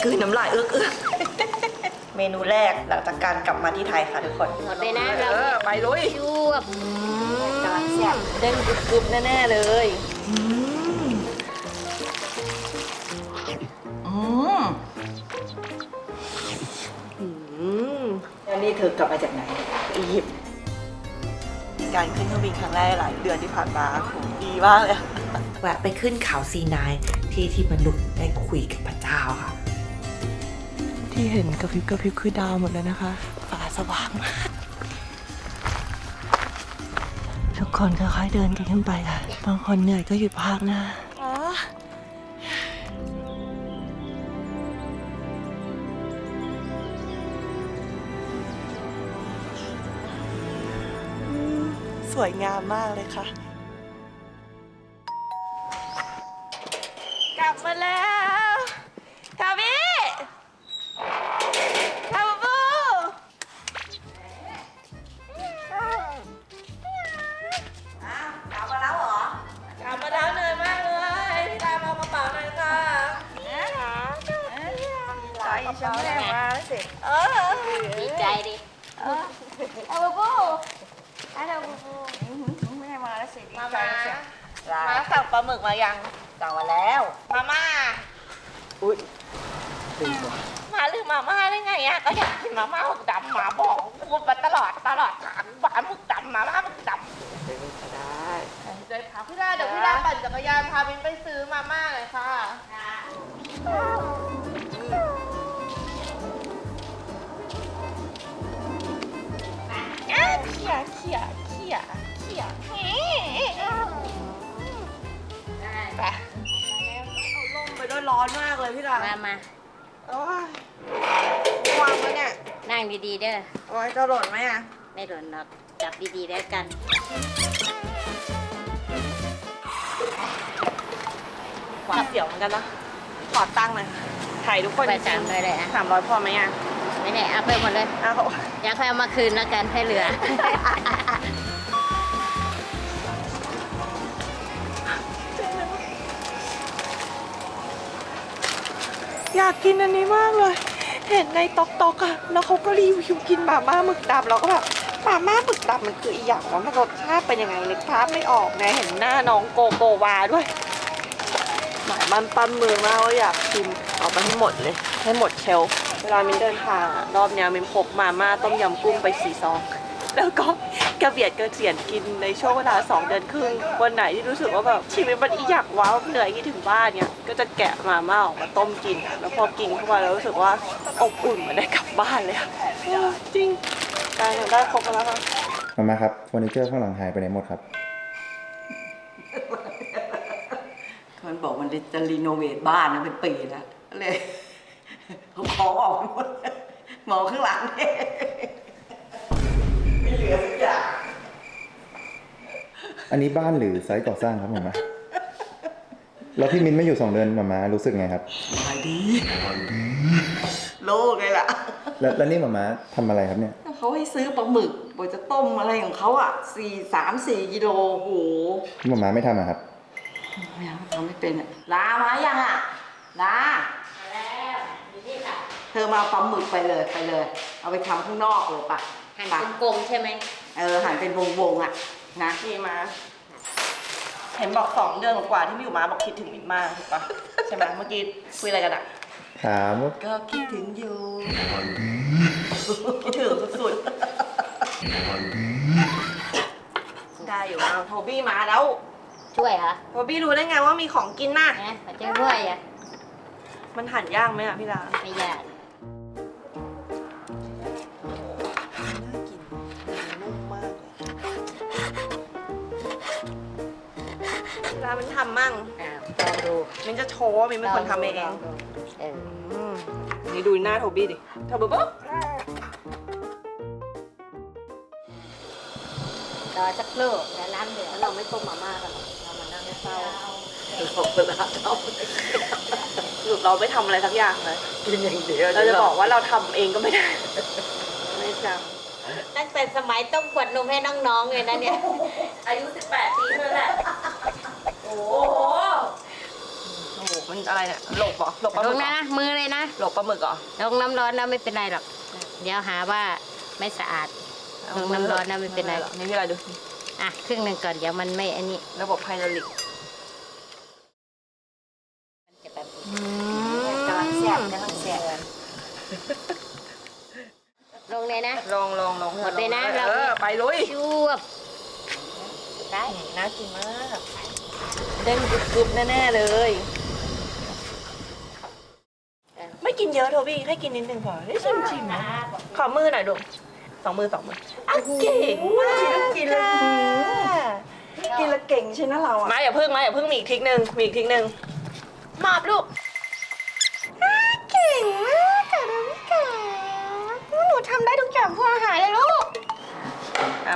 คือน้ำลายเอื้อกเมนูแรกหลังจากการกลับมาที่ไทยค่ะทุกคน หมดเลยนะเรา ไปลุย ยวบ กำลังแซ่บเด้งกรุบๆแน่ๆเลยแล้วนี่เธอกลับมาจากไหนอียิปต์การขึ้นเครื่องบินครั้งแรกหลายเดือนที่ผ่านมาโหดีมากเลยแวะไปขึ้นเขาซีนายที่มนุษย์ได้คุยกับพระเจ้าค่ะที่เห็นกระพริบคือดาวหมดเลยนะคะฟ้าสว่างมากทุกคนค่อยๆเดินกันขึ้นไปค่ะบางคนเหนื่อยก็หยุดพักนะสวยงามมากเลยค่ะกลับมาแล้วคาบิคาบูกลับมาแล้วเหรอกลับมาแล้วเหนื่อยมากเลยพี่ดามาเอากระเป๋าหน่อยค่ะใจฉันแม่มาสิดีใจดิเอาบูบูเอาบูบู แม่มาแล้วสิดีใจแล้วสิมาสั่งปลาหมึกมายังสั่งมาแล้วมาม่าอุ้ยมาลืมมาม่าได้ไงอ่ะก็อยากกินมาม่าหมึกดำมาบอกพูดมาตลอดถามหวานหมึกดำมาม่าหมึกดำไปมึงก็ได้ใจพาพี่ดาเดี๋ยวพี่ดาปั่นจักรยานพาบินไปซื้อมาม่าเลยค่ะเขี่ยไปเอาลงไปด้วยร้อนมากเลยพี่ดามาโอ้ยวางแล้วเนี่ยนั่งดีๆเด้อโอ้ยจะหล่นไหมอ่ะไม่หล่นหรอกจับดีๆแล้วกันหวาดเสียวเหมือนกันนะขอตั้งเลยถ่ายทุกคนไป300เลยอ่ะ300พอไหมอ่ะไม่ได้เอาไปหมดเลยอยากให้เอามาคืนแล้วกันให้เหลืออยากกินอันนี้มากเลย เห็นในต๊อกอะแล้วเขาก็รีวิวกินมาม่าหมึกดำแล้วก็แบบมาม่าหมึกดำมันคืออีกอย่างว่ามันรสชาติเป็นยังไงนึกภาพไม่ออกนะเห็นหน้าน้องโกโกวาด้วยหมายมันปั้มมือมากว่าอยากกินเอาไปให้หมดเลยให้หมดเชลฟ์เวลามินเดินทางอะรอบนี้มินพกมาม่าต้มยำกุ้งไป4 ซองแล้วก็กระเบียดกระเสียนกินในช่วงเวลา2 เดือนครึ่งวันไหนที่รู้สึกว่าแบบชีวิตมันอีหยักว้าวเหนื่อยคิดถึงบ้านเนี่ยก็จะแกะมาม่าออกมาต้มกินแล้วพอกินเข้าไปแล้วรู้สึกว่าอบอุ่นเหมือนได้กลับบ้านเลยจริงการได้ครบแล้วครับมาครับเฟอร์นิเจอร์ข้างหลังหายไปไหนหมดครับมันบอกมันจะรีโนเวทบ้านนะเป็นปีแล้วเลยเขาของออกหมดมองข้างหลังเนี่ยไม่เหลือสักอย่างอันนี้บ้านหรือไซต์ก่อสร้างครับผมแล้วพี่มินไม่อยู่2 เดือนมารู้สึกไงครับสบายดีโล่เลยล่ะแล้วนี่มาทำอะไรครับเนี่ยเขาให้ซื้อปลาหมึกบอกจะต้มอะไรของเขาอ่ะ3-4 กิโลโอ้โหมาไม่ทำอะครับไม่เอาทำไม่เป็นอ่ะลามายังอ่ะลาแล้วนี่ค่ะเธอมาปลาหมึกไปเลยเอาไปทำข้างนอกเลยป่ะหั่นเป็นกลมใช่ไหมหั่นเป็นวงอ่ะนะดีมาเห็นบอก2 เดือนกว่าที่ไม่อยู่มาบอกคิดถึงมินมากถูกปะใช่ไหมเมื่อกี้คุยอะไรกันอะถามก็คิดถึงอยู่คิดถึงสุดๆได้อยู่เอาโทบี้มาแล้วช่วยเหรอโทบี้รู้ได้ไงว่ามีของกินน่ะมันจะช่วยอ่ะมันหั่นยากไหมอ่ะพี่ดาไม่ยากน่ากินนุ่มมากเลยมันทำมั่งลองดูมันจะโชว์ว่ามันเป็นคนทำเองนี่ดูหน้าโทบี้ดิโทบี้บ๊อบรอสักครู่แล้วน้ำเดือดเราไม่ต้มมาม่ากันเรามานั่งเฝ้าสรุปเราไม่ทำอะไรสักอย่างเลยกินอย่างเดียวเราจะบอกว่าเราทำเองก็ไม่ได้ไม่จำตั้งแต่สมัยต้มขวดนมให้น้องๆเลยนะเนี่ยอายุ18 ปีเท่านั้นแหละโอ้โห มันอะไรเนี่ยหลบเหรอหลบปลาห ล มึ ง กเหร นะ อ นะมือเลยนะ หลบปลาหมึกเหรอ ลงน้ำร้อนแล้วไม่เป็นไรหรอก เดี๋ยวหาว่าไม่สะอาด ลงน้ำร้อนนะไม่เป็นไร นี่พี่อะไรดู อ่ะครึ่งหนึ่งก่อนเดี๋ยวมันไม่อันนี้ ระบบไฮดรอลิก มันจะแบบกำลังแซ่บลงเลยนะ ลอง หมดเลยนะ เออไปลุย จวบได้ น่ากินมากเด้งกรุบๆแน่ๆเลย ไม่กินเยอะโทบี้ให้กินนิดนึงพอได้ชิมนะขอมือหน่อยดูสองมืออ่ะเก่งมากกินเลยกินแล้วเก่งใช่ไหมเราอ่ะมาอย่าเพิ่งมีอีกทริกหนึ่งมอบลูกเก่งมากค่ะน้องกาหนูทำได้ทุกอย่างเพื่ออาหารเลยลูก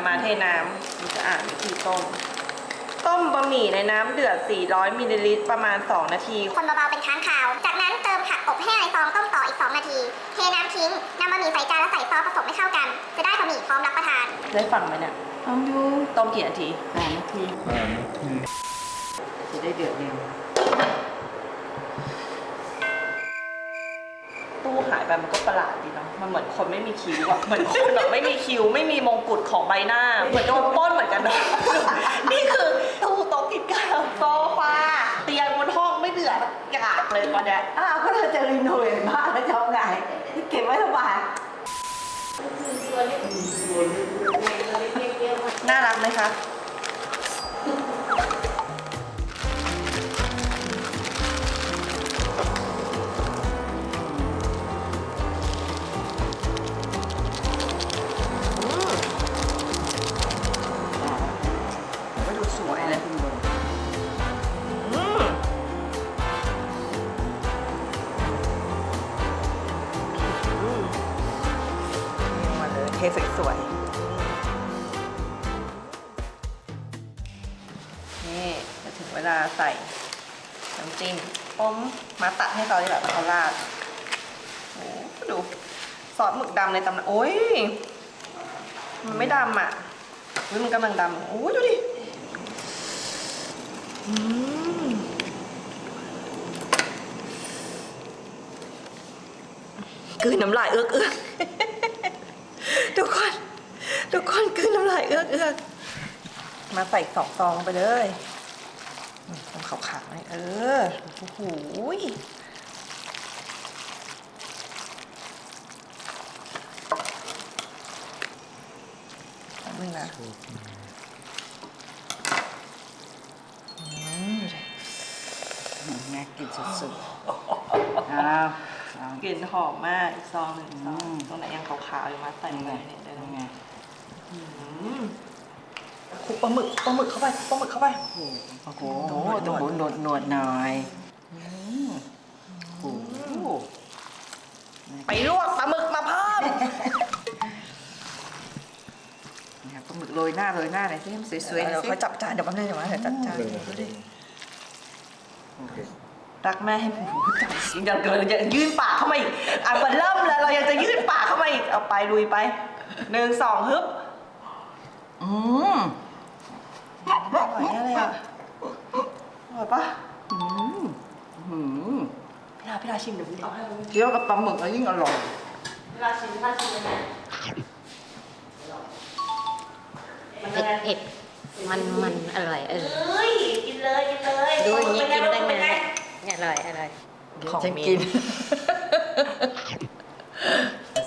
มาเทน้ำนี่จะอ่านวิธีต้มบะหมี่ในน้ำเดือด 400 มิลลิลิตร ประมาณ 2 นาที คนเบาๆเป็นค้างคาว จากนั้นเติมผักอบแห้งในซองต้มต่ออีก 2 นาที เทน้ำทิ้ง นำบะหมี่ใส่จานแล้วใส่ซอสผสมให้เข้ากัน จะได้บะหมี่พร้อมรับประทาน ได้ฟังไหมเนี่ยฟังดูต้มกี่นาที 8 นาทีจะได้เดือดเร็ว ตู้หายไปมันก็ประหลาดดีเนาะ มันเหมือนคนไม่มีคิ้วอะเหมือนคนแบบไม่มีคิ้ว ไม่มีมงกุฎของใบหน้า เหมือนโดนปล้นเหมือนกันนะ นี่คือตู้โต๊ะกินข้าวโซฟาเตียงบนห้องไม่เหลือสักอย่างเลยตอนเนี้ย อ้าวก็เธอจะรีโนเวทบ้านแล้วจะเอาไงเก็บไว้ทำไม น่ารักไหมคะ ก็ดูสวยเลยคุณบน อืมนี่มาเลยเทสวยๆนี่จะถึงเวลาใส่น้ำจิ้มมาตัดให้เขาดีกว่าแล้วเขาราดโอ้ดูซอสหมึกดำในตำนานโอ้ยมันไม่ดำอ่ะอุ๊ยมันกำลังดำโอ้ยดูดิอืมกลืนน้ำลายเอื้อกทุกคนกลืนน้ำลายเอื้อกมาใส่2 ซองไปเลยตรงขาวๆหน่อยโอ้โหนึงนะน่ากินสุดๆอ้าว กลิ่นหอมมากอีกซองหนึ่งซองตรงไหนยังขาวๆอยู่มาใส่ลงไปเนี่ยได้ตรงไงคลุกปลาหมึกเข้าไปโอ้โห โอ้โหต้องหนวดหน่อยโอ้โห ไปลวกปลาหมึกมาเพิ่ม ปลาหมึกโรยหน้าหน่อยสิมันสวยๆ เดี๋ยว สิ เขาจับจานเดี๋ยวแป๊บนึงเดี๋ยวมาเดี๋ยวจับจานดูดิ โอเค รักแม่ให้หูจับยังเกินจะยื่นปากเข้ามาอีกมันเริ่มแล้วเรายังจะยื่นปากเข้ามาอีกเอาไปลุยไป1 2ฮึบ อืม อร่อยแน่เลยอ่ะอร่อยปะ อืม พี่ดาชิมเดี๋ยวพี่เอาให้คุณ เคี้ยวกับปลาหมึกแล้วยิ่งอร่อย พี่ดาชิมเลยนะ เผ็ดมันอร่อย เอ้ยกินเลย ดูอย่างนี้กินได้ไงอร่อย ของ ฉัน มี กิน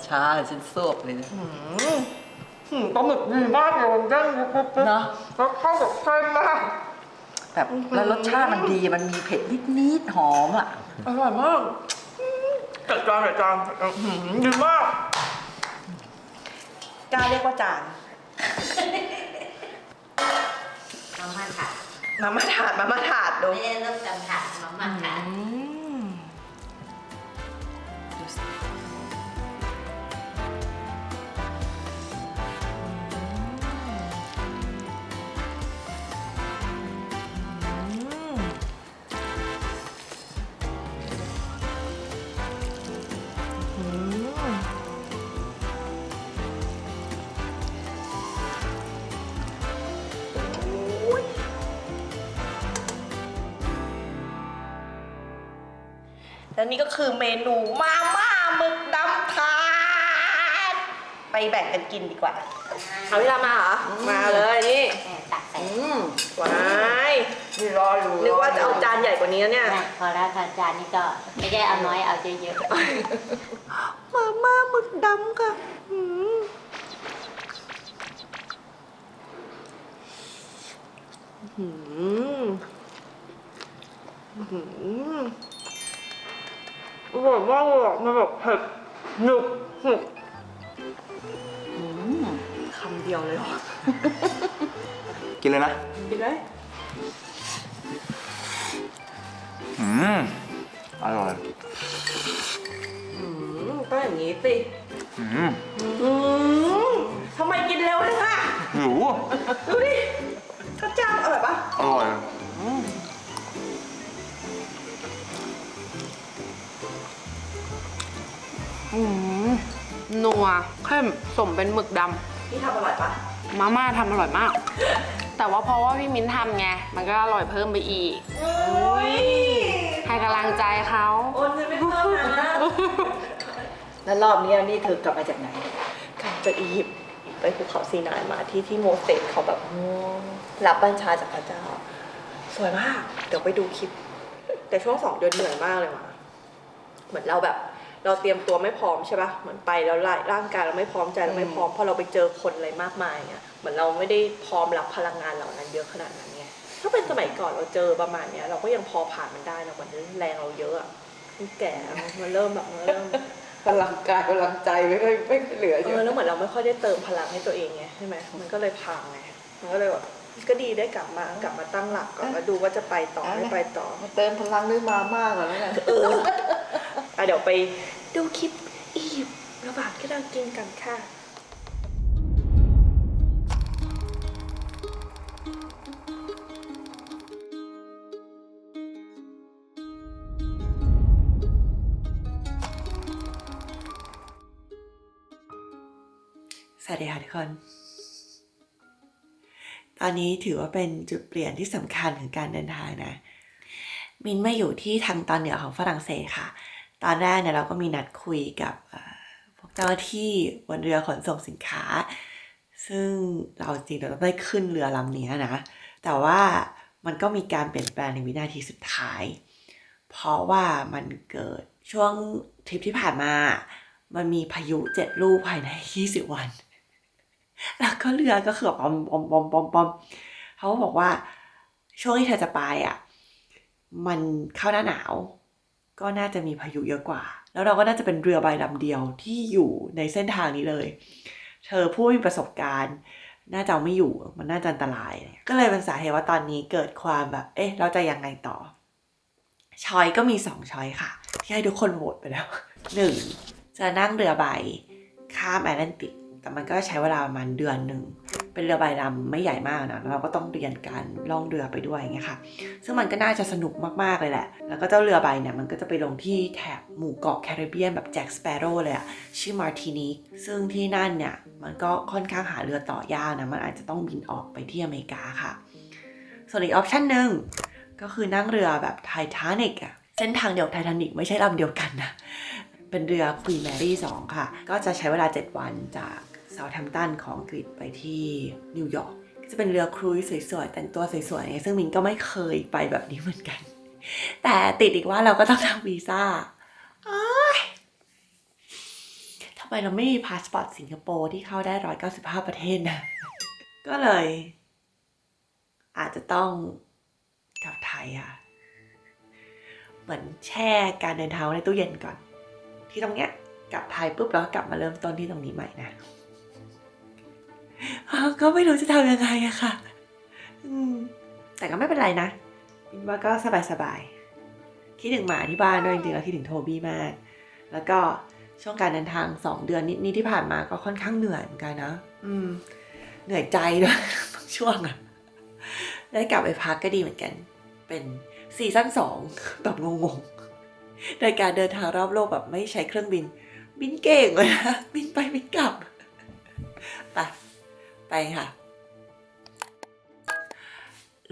ช้าฉันซวบเลยนะ ปลาหมึกดีมากเลยมันเด้งปุ๊บ เนาะ แล้วเข้ากับเส้นมาก แบบแล้วรสชาติมันดีมันมีเผ็ดนิดๆหอมอ่ะ อร่อยมากจัดจานดีมากกล้าเรียกว่าจาน มาม่าถาด มาม่าถาดดู ไม่ได้ต้องจำถาดมาม่าถาด ดูสิ แล้วนี่ก็คือเมนูมาม่าหมึกดำถาดไปแบ่งกันกินดีกว่าเอาพี่ลามาเหรอ มาเลยนี่ ตักใส่ ว้าย นี่รออยู่ นึกว่าจะเอาจานใหญ่กว่านี้นะเนี่ย นะพอแล้วค่ะจานนี้ก็ไม่ได้เอาน้อยเอาเยอะ มาม่าหมึกดำค่ะอร่อยมากเลยอ่ะมันแบบเผ็ดหนึบหนึบคำเดียวเลยว่ะ กินเลยนะ กินเลย อร่อย ต้องอย่างนี้สิ ทำไมกินเร็วเลยค่ะ หิว ดูดิข้าวเจ้าอร่อยปะ อร่อย นัวเข้มสมเป็นหมึกด พี่ทำอร่อยปะ ำมาม่าทำอร่อยมาก แต่ว่าเพราะว่าพี่มิ้นทำไง มันก็อร่อยเพิ่มไปอีก ให้กำลังใจเขา โอนเงินไปเพิ่มนะ แล้วรอบนี้นี่เธอกลับมาจากไหน กลับจากอียิปต์ไปภูเขาซีนายมาที่โมเสสเขาแบบรับบัญชาจากพระเจ้า สวยมาก เดี๋ยวไปดูคลิป แต่ช่วง2 เดือนเหนื่อยมากเลยมาเหมือนเราแบบเราเตรียมตัวไม่พร้อมใช่ปะเหมือนไปแล้วร่างกายเราไม่พร้อมใจเราไม่พร้อมพอเราไปเจอคนอะไรมากมายเงี้ยเหมือนเราไม่ได้พร้อมรับพลังงานเหล่านั้นเยอะขนาดนั้นไงถ้าเป็นสมัยก่อนเราเจอประมาณเนี้ยเราก็ยังพอผ่านมันได้นะเหมือนแรงเราเยอะอะมันแก่มันเริ่มแบบมันเริ่ม พลังกายพลังใจไม่ค่อยเหลือใช่ไหม แล้วเหมือนเราไม่ค่อยได้เติมพลังให้ตัวเองไงใช่ไหมมันก็เลยพังไงมันก็เลยแบบก็ดีได้กลับมาตั้งหลักก่อนแล้วดูว่าจะไปต่อไม่ไปต่อ มาเติมพลังด้วยมาม่าก่อนแล้วกัน เดี๋ยวไปดูคลิปอียิปต์ระหว่างที่เรากินกันค่ะ สวัสดีค่ะทุกคน ตอนนี้ถือว่าเป็นจุดเปลี่ยนที่สำคัญของการเดินทางนะ มินมาอยู่ที่ทางตอนเหนือของฝรั่งเศสค่ะ ตอนแรกเนี่ยเราก็มีนัดคุยกับพวกเจ้าหน้าที่บนเรือขนส่งสินค้า ซึ่งเราจริงเราต้องได้ขึ้นเรือลำนี้นะ แต่ว่ามันก็มีการเปลี่ยนแปลงในวินาทีสุดท้าย เพราะว่ามันเกิดช่วงทริปที่ผ่านมา มันมีพายุ7 ลูกภายใน20 วัน แล้วก็เรือก็คือปอมเขาบอกว่าช่วงที่เธอจะไปอ่ะมันเข้าหน้าหนาวก็น่าจะมีพายุเยอะกว่าแล้วเราก็น่าจะเป็นเรือใบลำเดียวที่อยู่ในเส้นทางนี้เลยเธอผู้มีประสบการณ์น่าจะเอาไม่อยู่มันน่าจะอันตรายก็เลยเป็นสาเหตุว่าตอนนี้เกิดความแบบเราจะยังไงต่อช้อยก็มี2ช้อยค่ะที่ให้ทุกคนโหวตไปแล้ว 1. จะนั่งเรือใบข้ามแอตแลนติกแต่มันก็ใช้เวลาประมาณเดือนหนึ่งเป็นเรือใบลำไม่ใหญ่มากนะแล้วเราก็ต้องเรียนการล่องเรือไปด้วยอย่างเงี้ยค่ะซึ่งมันก็น่าจะสนุกมากๆเลยแหละแล้วก็เจ้าเรือใบเนี่ยมันก็จะไปลงที่แถบหมู่เกาะแคริบเบียนแบบแจ็คสเปโร่เลยอะชื่อมาร์ตินิกซึ่งที่นั่นเนี่ยมันก็ค่อนข้างหาเรือต่อยากนะมันอาจจะต้องบินออกไปที่อเมริกาค่ะส่วนอีกออปชั่นหนึ่งก็คือนั่งเรือแบบไททานิกอะเส้นทางเดียวไททานิกไม่ใช่ลำเดียวกันนะเป็นเรือ Queen Mary 2 ค่ะก็จะใช้เวลา7 วันจากเซาท์แฮมป์ตันของอังกฤษไปที่นิวยอร์กจะเป็นเรือครูซสวยๆแต่งตัวสวยๆไงซึ่งมินก็ไม่เคยไปแบบนี้เหมือนกันแต่ติดอีกว่าเราก็ต้องทำวีซ่าทำไมเราไม่มีพาสปอร์ตสิงคโปร์ที่เข้าได้195 ประเทศนะก็เลยอาจจะต้องกลับไทยอะเหมือนแช่การเดินทางในตู้เย็นก่อนที่ตรงเนี้ยกลับไทยปุ๊บแล้วกลับมาเริ่มต้นที่ตรงนี้ใหม่นะก็ไม่รู้จะทำยังไงอะค่ะแต่ก็ไม่เป็นไรนะมินว่าก็สบายๆคิดถึงหมาที่บ้านด้วยจริงๆแล้วคิดถึงโทบี้มากแล้วก็ช่วงการเดินทาง2 เดือนนี้ที่ผ่านมาก็ค่อนข้างเหนื่อยเหมือนกันนะเหนื่อยใจด้วยบางช่วงอะได้กลับไปพักก็ดีเหมือนกันเป็นซีซั่น2แบบงงๆในการเดินทางรอบโลกแบบไม่ใช้เครื่องบินเก่งเลยนะบินไปบินกลับไปค่ะ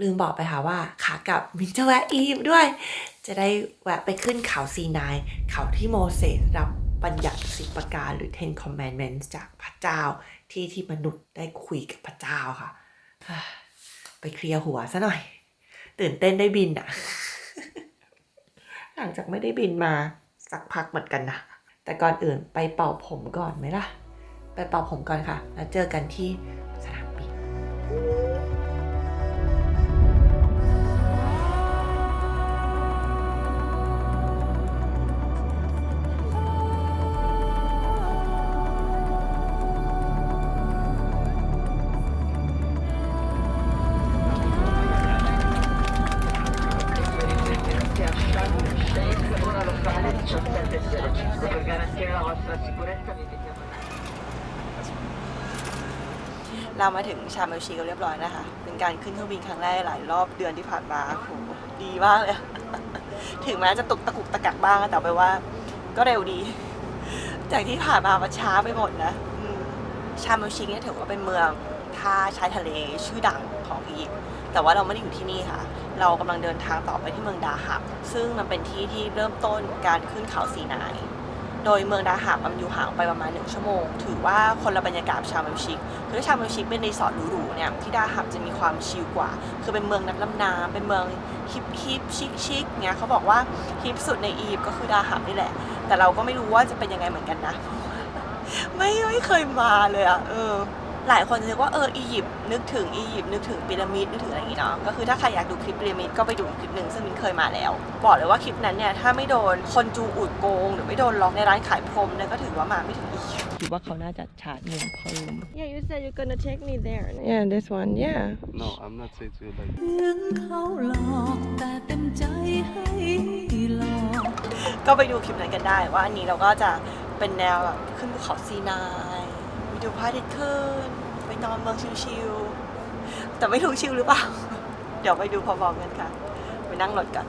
ลืมบอกไปค่ะว่าขากลับมินจะแวะอียิปต์ด้วย จะได้แวะไปขึ้นเขาซีนายเขาที่โมเสสรับบัญญัติ10 ประการหรือ Ten Commandments จากพระเจ้าที่มนุษย์ได้คุยกับพระเจ้าค่ะไปเคลียร์หัวซะหน่อยตื่นเต้นได้บินอ่ะ หลังจากไม่ได้บินมาสักพักเหมือนกันนะแต่ก่อนอื่นไปเป่าผมก่อนไหมล่ะไปเป่าผมก่อนค่ะแล้วเจอกันที่สนามบินเรามาถึงชาร์มเอลชีกันเรียบร้อยนะคะเป็นการขึ้นเครื่องบินครั้งแรกหลายรอบเดือนที่ผ่านมาโหดีมากเลย ถึงแม้จะตกตะกุกตะกักบ้างแต่ไปว่าก็เร็วดีจากที่ผ่านมามันช้าไปหมดนะชาร์มเอลชีเนี่ยถือว่าเป็นเมืองท่าชายทะเลชื่อดังของอียิปต์แต่ว่าเราไม่ได้อยู่ที่นี่ค่ะเรากำลังเดินทางต่อไปที่เมืองดาฮับซึ่งมันเป็นที่ที่เริ่มต้นการขึ้นเขาซีนายโดยเมืองดาฮับมันอยู่ห่างไปประมาณ1 ชั่วโมงถือว่าคนละบรรยากาศชาร์มเอลชีคือชาร์มเอลชีเป็นรีสอร์ทหรูๆเนี่ยที่ดาฮับจะมีความชิลกว่าคือเป็นเมืองนักล่ำน้ำเป็นเมืองฮิปชิคเนี่ยเขาบอกว่าฮิปสุดในอียิปต์ก็คือดาฮับนี่แหละแต่เราก็ไม่รู้ว่าจะเป็นยังไงเหมือนกันนะ ไม่เคยมาเลยอ่ะหลายคนจะเรียกว่าอียิปต์นึกถึงอียิปต์นึกถึงพีระมิดนึกถึงอะไรอย่างงี้เนาะก็คือถ้าใครอยากดูคลิปพีระมิดก็ไปดูคลิปหนึ่งซึ่งมิ้นเคยมาแล้วบอกเลยว่าคลิปนั้นเนี่ยถ้าไม่โดนคนจูอุดโกงหรือไม่โดนล็อกในร้านขายพรมเนี่ยก็ถือว่ามาไม่ถึงอียิปต์คิดว่าเขาน่าจะชาร์จเงินเพิ่ม Yeah you said you're gonna take me there Yeah this one yeah No, I'm not saying to you like ถึงเขาหลอกแต่เต็มใจให้หลอก ก็ไปดูคลิปนั้นกันได้ว่าอันนี้เราก็จะเป็นแนวแบบขึ้นภูเขาซีนายไปดูพระอาทิตย์ขึ้นไปนอนเมืองชิลๆแต่ไม่รู้ชิลหรือเปล่า เดี๋ยวไปดูพร้อมๆกันค่ะไปนั่งรถกัน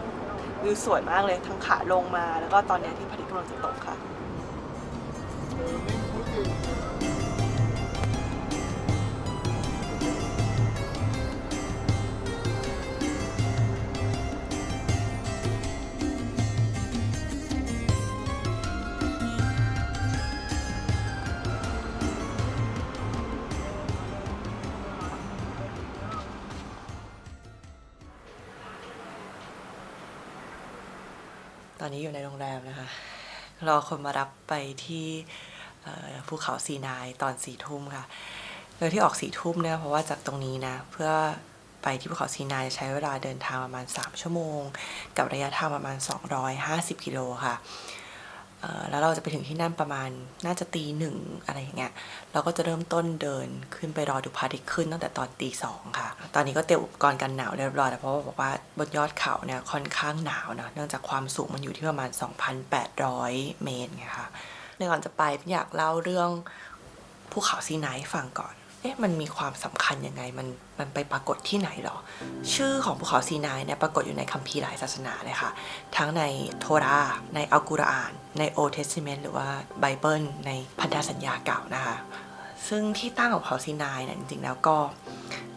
วิวสวยมากเลยทั้งขาลงมาแล้วก็ตอนนี้ที่พระอาทิตย์กำลังจะตกค่ะ ตอนนี้อยู่ในโรงแรมนะคะรอคนมารับไปที่ภูเขาซีนายตอน4 ทุ่มค่ะโดยที่ออก4 ทุ่มเนี่ยเพราะว่าจากตรงนี้นะเพื่อไปที่ภูเขาซีนายใช้เวลาเดินทางประมาณ3 ชั่วโมงกับระยะทางประมาณ250 กิโลค่ะแล้วเราจะไปถึงที่นั่นประมาณน่าจะตี 1อะไรอย่างเงี้ยเราก็จะเริ่มต้นเดินขึ้นไปรอดูพระอาทิตย์ขึ้นตั้งแต่ตอนตี 2ค่ะตอนนี้ก็เตรียมอุปกรณ์กันหนาวเรียบร้อยแล้วเพราะว่าบอกว่าบนยอดเขาเนี่ยค่อนข้างหนาวนะเนื่องจากความสูงมันอยู่ที่ประมาณ 2,800 เมตรไงคะในก่อนจะไปอยากเล่าเรื่องภูเขาซีนายให้ฟังก่อนมันมีความสำคัญยังไงมันไปปรากฏที่ไหนหรอชื่อของภูเขาซีนายเนี่ยปรากฏอยู่ในคัมภีร์หลายศาสนาเลยค่ะทั้งในโทราในอัลกุรอานในโอเทสติเมนต์หรือว่าไบเบิลในพันธสัญญาเก่านะคะซึ่งที่ตั้งของภูเขาซีนายเนี่ยจริงๆแล้วก็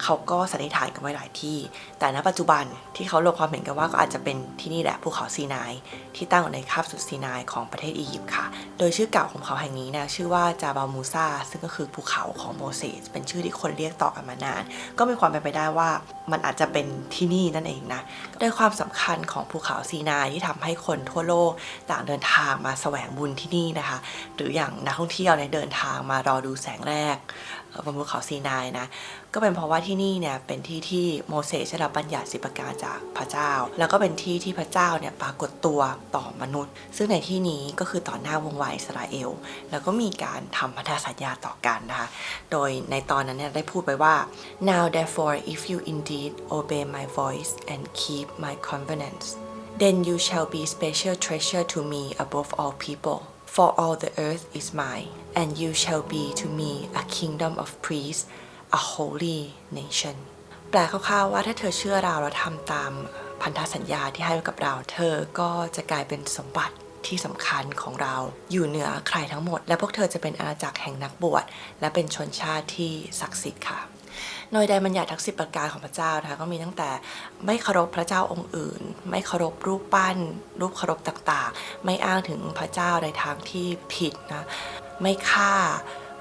เขาก็สันนิษฐานกันไว้หลายที่แต่ณปัจจุบันที่เขาลงความเห็นกันว่าก็อาจจะเป็นที่นี่แหละภูเขาซีนายที่ตั้งอยู่ในคาบสุดซีนายของประเทศอียิปต์ค่ะโดยชื่อเก่าของเขาแห่งนี้นะชื่อว่าจาบาลมูซาซึ่งก็คือภูเขาของโมเสสเป็นชื่อที่คนเรียกต่อกันมานานก็มีความเป็นไปได้ว่ามันอาจจะเป็นที่นี่นั่นเองนะโดยความสำคัญของภูเขาซีนายที่ทำให้คนทั่วโลกต่างเดินทางมาแสวงบุญที่นี่นะคะหรืออย่างนักท่องเที่ยวเนี่ยเดินทางมารอดูแสงแรกบนภูเขาซีนายนะก็เป็นเพราะว่าที่นี่เนี่ยเป็นที่ที่โมเสสได้รับบัญญัติ10 ประการจากพระเจ้าแล้วก็เป็นที่ที่พระเจ้าเนี่ยปรากฏตัวต่อมนุษย์ซึ่งในที่นี้ก็คือต่อหน้าวงวานอิสราเอลแล้วก็มีการทำพันธสัญญาต่อกันนะคะโดยในตอนนั้นเนี่ยได้พูดไปว่า now therefore if you indeed obey my voice and keep my covenants then you shall be special treasure to me above all people for all the earth is mine and you shall be to me a kingdom of priests a holy nation แปลคร่าวๆว่าถ้าเธอเชื่อเราและทำตามพันธสัญญาที่ให้ไว้กับเราเธอก็จะกลายเป็นสมบัติที่สำคัญของเราอยู่เหนือใครทั้งหมดและพวกเธอจะเป็นอาณาจักรแห่งนักบวชและเป็นชนชาติที่ศักดิ์สิทธิ์ค่ะ โดยใดบัญญัติทั้ง10 ประการของพระเจ้านะคะก็มีตั้งแต่ไม่เคารพพระเจ้าองค์อื่นไม่เคารพรูปปั้นรูปเคารพต่างๆไม่อ้างถึงพระเจ้าในทางที่ผิดนะไม่ฆ่า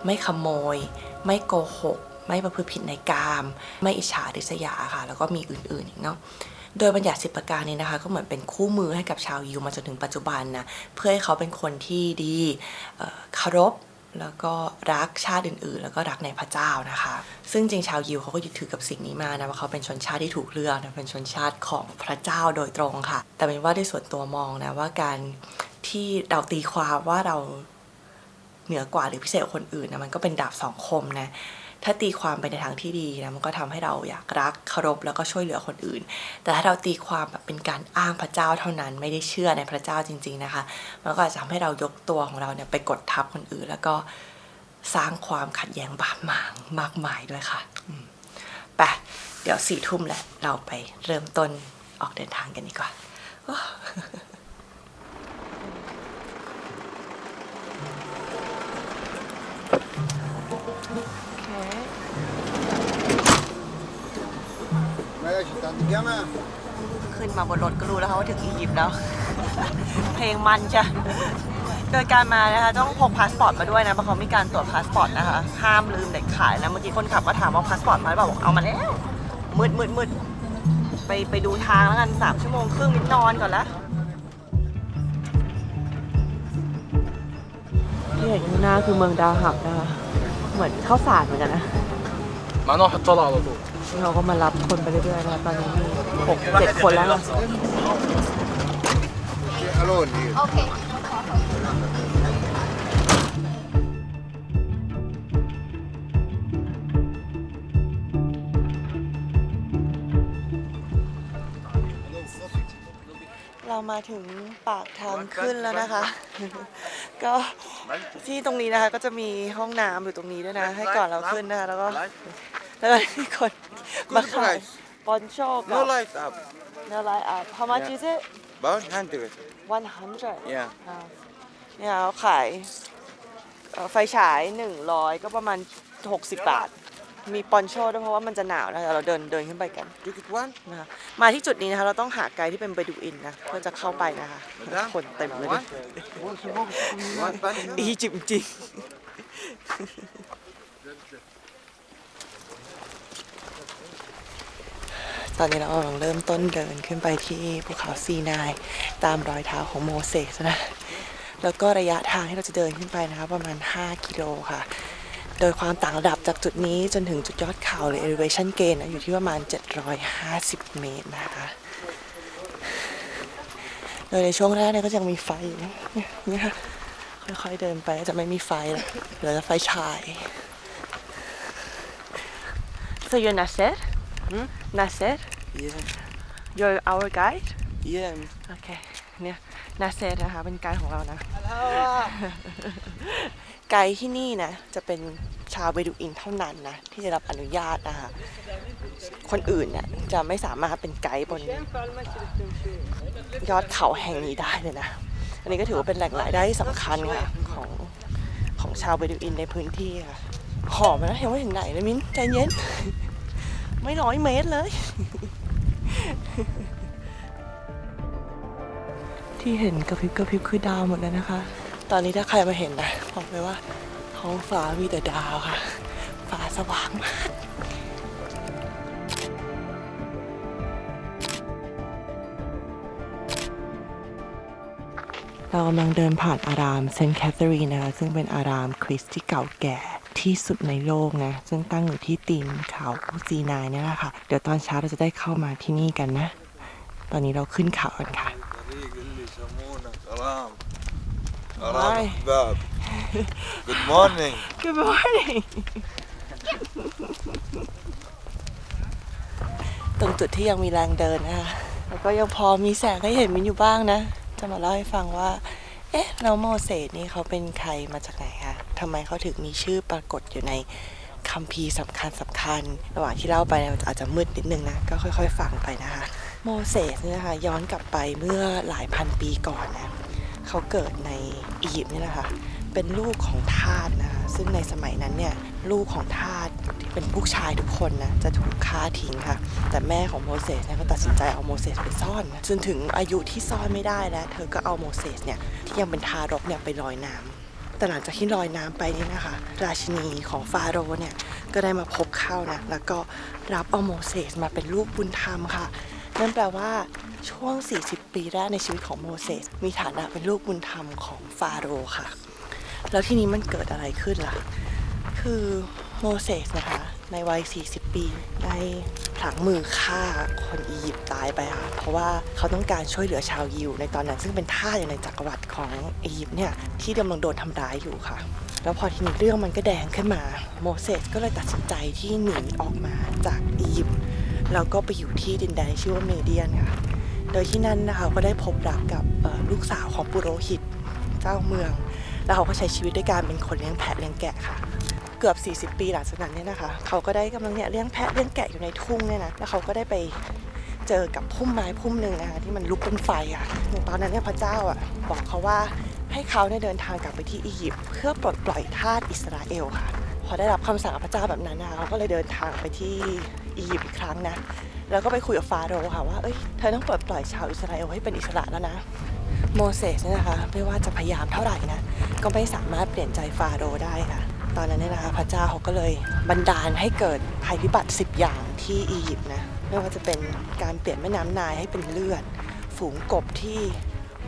ไม่ขโมยไม่โกหกไม่ประพฤติผิดในกามไม่อิจฉาริษยาค่ะแล้วก็มีอื่นๆอีกเนาะโดยบัญญัติ10 ประการนี้นะคะก็เหมือนเป็นคู่มือให้กับชาวยิวมาจนถึงปัจจุบันนะเพื่อให้เขาเป็นคนที่ดีเคารพแล้วก็รักชาติอื่นๆแล้วก็รักในพระเจ้านะคะซึ่งจริงชาวยิวเขาก็ยึดถือกับสิ่งนี้มานะว่าเขาเป็นชนชาติที่ถูกเลือกนะเป็นชนชาติของพระเจ้าโดยตรงค่ะแต่เป็นว่าด้วยส่วนตัวมองนะว่าการที่เราตีความว่าเราเหนือกว่าหรือพิเศษกว่าคนอื่นนะมันก็เป็นดาบสองคมนะถ้าตีความไปในทางที่ดีนะมันก็ทำให้เราอยากรักเคารพแล้วก็ช่วยเหลือคนอื่นแต่ถ้าเราตีความแบบเป็นการอ้างพระเจ้าเท่านั้นไม่ได้เชื่อในพระเจ้าจริงๆนะคะมันก็อาจจะทำให้เรายกตัวของเราเนี่ยไปกดทับคนอื่นแล้วก็สร้างความขัดแย้งบาดหมางมากมายด้วยค่ะไปเดี๋ยว4 ทุ่มแล้วเราไปเริ่มต้นออกเดินทางกันดีกว่าขึ้นมาบนรถก็รู้แล้วค่ะว่าถึงอียิปต์แล้ว เพลงมันจ้ะโดยการมานะคะต้องพกพาสปอร์ตมาด้วยนะเพราะเขามีการตรวจพาสปอร์ตนะคะห้ามลืมเด็ดขาดนะเมื่อกี้คนขับก็ถามว่าพาสปอร์ตมาหรือเปล่าบอกเอามาแล้วมืดไปดูทางแล้วกัน3 ชั่วโมงครึ่งมิดนอนก่อนละที่เห็นข้างหน้าคือเมืองดาหับนะคะเหมือนข้าวสารเหมือนกันนะเราก็มารับคนไปเรื่อยๆนะคะตอนนี้มี6-7 คนแล้วโอเคเรามาถึงปากทางขึ้นแล้วนะคะ ก็ที่ตรงนี้นะคะก็จะมีห้องน้ำอยู่ตรงนี้ด้วยนะให้ก่อนเราขึ้นนะคะแล้วก็มีคนมาขายปอนโชกับ No light up. No light up How much is it? About 100. 100 Yeah. เนี่ยเขาขายไฟฉาย100ก็ประมาณ60 บาทมีปอนโชด้วยเพราะว่ามันจะหนาวนะเราเดินขึ้นไปกัน You get one? นะคะมาที่จุดนี้นะคะเราต้องหาไกด์ที่เป็นเบดูอินนะเพื่อจะเข้าไปนะคะคนเต็มเลยอีจิปต์จริงตอนนี้เรากำลังเริ่มต้นเดินขึ้นไปที่ภูเขาซีนายตามรอยเท้าของโมเสสนะแล้วก็ระยะทางที่เราจะเดินขึ้นไปนะคะประมาณ5 กิโลค่ะโดยความต่างระดับจากจุดนี้จนถึงจุดยอดเขาหรือ elevation gain อยู่ที่ประมาณ750 เมตรนะคะโดยในช่วงแรกเนี่ยก็ยังมีไฟอยู่เนี่ยค่ะค่อยๆเดินไปจะไม่มีไฟแล้วเหลือแต่ไฟฉาย So you're Nasser? Nasser? Yeah. You're our guide? Yeah. โอเคเนี่ยนาเซตนะคะเป็นไกด์ของเรานะไกด์ที่นี่นะจะเป็นชาวเบดูอินเท่านั้นนะที่ได้รับอนุญาตนะคะคนอื่นเนี่ยจะไม่สามารถเป็นไกด์บนยอดเขาแห่งนี้ได้เลยนะอันนี้ก็ถือว่าเป็นแหล่งรายได้ที่สำคัญค่ะของชาวเบดูอินในพื้นที่ค่ะหอมนะยังไม่ถึงไหนเลยมิ้นใจเย็นไม่100 เมตรเลยที่เห็นกระพริบคือดาวหมดแล้วนะคะตอนนี้ถ้าใครมาเห็นนะบอกเลยว่าท้องฟ้ามีแต่ดาวค่ะฟ้าสว่างมากเรากำลังเดินผ่านอารามเซนต์แคทเธอรีนนะคะซึ่งเป็นอารามคริสต์ที่เก่าแก่ที่สุดในโลกนะซึ่งตั้งอยู่ที่ตีนเขาซีนายนี่แหละค่ะเดี๋ยวตอนเช้าเราจะได้เข้ามาที่นี่กันนะตอนนี้เราขึ้นเขากันค่ะHi. Good morning. Good morning ตรงจุดที่ยังมีแรงเดินนะคะแล้วก็ยังพอมีแสงให้เห็นมินอยู่บ้างนะจะมาเล่าให้ฟังว่าแล้วโมเสสนี่เขาเป็นใครมาจากไหนคะทำไมเขาถึงมีชื่อปรากฏอยู่ในคัมภีร์สำคัญระหว่างที่เล่าไปมันอาจจะมืดนิดนึงนะก็ค่อยๆฟังไปนะคะโมเสสนี่นะคะย้อนกลับไปเมื่อหลายพันปีก่อนนะเขาเกิดในอียิปต์นี่แหละค่ะเ เป็นลูกของทาสนะคะซึ่งในสมัยนั้นเนี่ยลูกของทาสที่เป็นผู้ชายทุกคนนะจะถูกฆ่าทิ้งค่ะแต่แม่ของโมเสสเนี่ยก็ตัดสินใจเอาโมเสสไปซ่อนนะจนถึงอายุที่ซ่อนไม่ได้แล้วเธอก็เอาโมเสสเนี่ยที่ยังเป็นทารกเนี่ยไปลอยน้ำแต่หลังจากที่ลอยน้ำไปนี่นะคะราชินีของฟาโรห์เนี่ยก็ได้มาพบเข้านะแล้วก็รับเอาโมเสสมาเป็นลูกบุญธรรมค่ะนั่นแปลว่าช่วง40 ปีแรกในชีวิตของโมเสสมีฐานะเป็นลูกบุญธรรมของฟาโรห์ค่ะแล้วทีนี้มันเกิดอะไรขึ้นล่ะคือโมเสสนะคะในวัย40 ปีได้พลั้งมือฆ่าคนอียิปต์ตายไปค่ะเพราะว่าเขาต้องการช่วยเหลือชาวยิวในตอนนั้นซึ่งเป็นทาสอยู่ในจักรวรรดิของอียิปต์เนี่ยที่กำลังโดนทำร้ายอยู่ค่ะแล้วพอทีนี้เรื่องมันก็แดงขึ้นมาโมเสสก็เลยตัดสินใจที่หนีออกมาจากอียิปต์แล้วก็ไปอยู่ที่ดินแดนชื่อว่าเมเดียนค่ะโดยที่นั่นนะคะก็ได้พบรักกับลูกสาวของปุโรหิตเจ้าเมืองแล้วเขาก็ใช้ชีวิตด้วยการเป็นคนเลี้ยงแพะเลี้ยงแกะค่ะเกือบ40 ปีหลังจากนั้นเนี่ยนะคะเขาก็ได้กำลังเนี่ยเลี้ยงแพะเลี้ยงแกะอยู่ในทุ่งเนี่ยนะแล้วเขาก็ได้ไปเจอกับพุ่มไม้พุ่มหนึ่งนะคะที่มันลุกเป็นไฟอ่ะตอนนั้นเนี่ยพระเจ้าอ่ะบอกเขาว่าให้เขาเนี่ยเดินทางกลับไปที่อียิปต์เพื่อปลดปล่อยทาสอิสราเอลค่ะพอได้รับคำสั่งจากพระเจ้าแบบนั้นนะคะเขาก็เลยเดินทางไปที่อียิปต์อีกครั้งนะแล้วก็ไปคุยกับฟาโรห์ค่ะว่าเธอต้องปลดปล่อยชาวอิสราเอลให้เป็นอิสระแล้วนะโมเสสเนี่ยนะคะไม่ว่าจะพยายามเท่าไหร่นะก็ไม่สามารถเปลี่ยนใจฟาโรห์ได้ค่ะตอนนั้นเนี่ยนะคะพระเจ้าเขาก็เลยบันดาลให้เกิดภัยพิบัติ10 อย่างที่อียิปต์นะไม่ว่าจะเป็นการเปลี่ยนแม่น้ำไนล์ให้เป็นเลือดฝูงกบที่